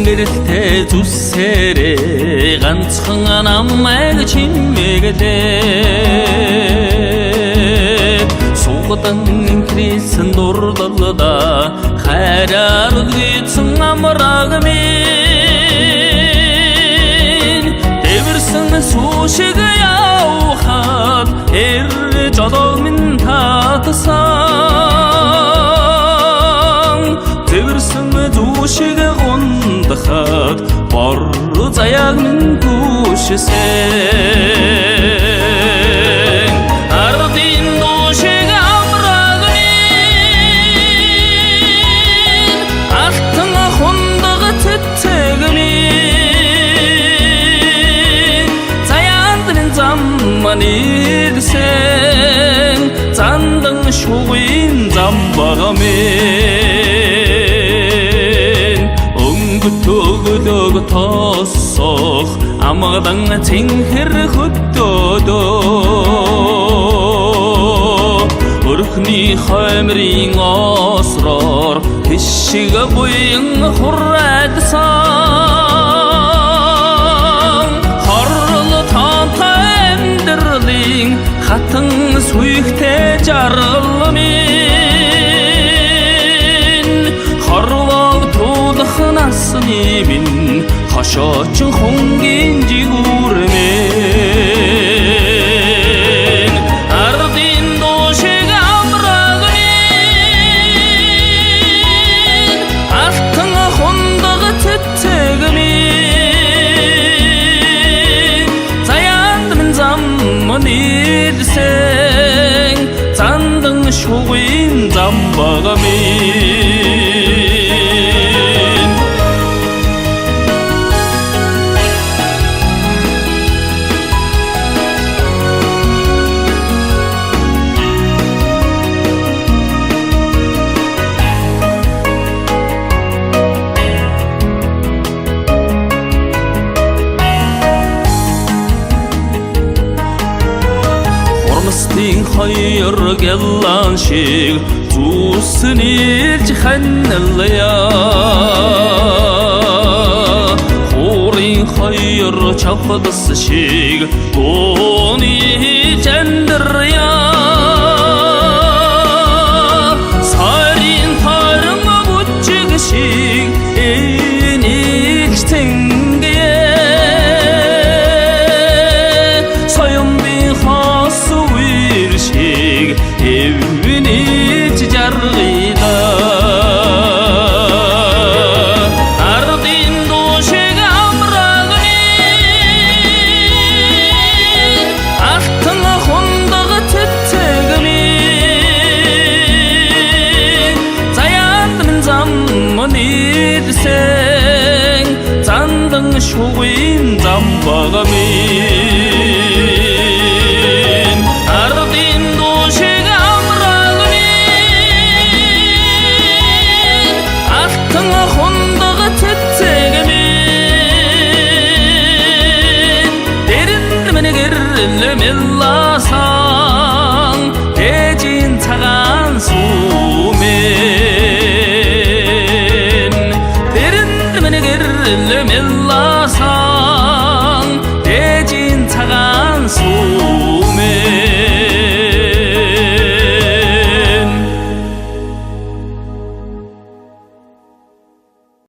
гэрэлтэй зүсээрээ ганцхан намайг чимээглээ сугадан инкрисэн дурлалда хайраар үлдсэн амраг минь дэвэрсэн сүү шиг явхад жолоо минь татсан дэвэрсэн зүү шиг гондахад бор заяаг минь түшсэн ардын дуу шиг амраг минь алтан хундаг цэцэг минь заяанд минь замман ирсэн зандан шугын зам бага минь өнгөтөг тосох амгадан цэнхэр хөттөөдөө өрхний хоймрын осроор хишиг буян хурайдсан хорлол таантай амьдралын хатан сүйхтэй жаргал минь хорлог туулах насны минь хошоочин хонгийн жигүүр минь ардын дуу шиг амраг минь алтан хундаг цэцэг минь заяанд минь замман ирсэн зандан шугын зам бага минь Хормостын хоёр гяллан шиг зүсэн ирж ханналая хорын хоёр чавхадас шиг дууны жандаря сарын тарам бүчиг шиг энийг тэнгэ соёмбын хас уиршиг эвний жаргыда ардын дуу шиг амраг минь алтан хундаг цэцэг минь заяанд минь замман ирсэн зандан шугын зам бага минь ардын дуу шиг амраг минь алтан хундаг цэцэг минь дэрэнд минь гэрэл мэлласан дэжин цагаан сүү минь дэрэнд минь гэрэл мэлласан дэжин цагаан сүү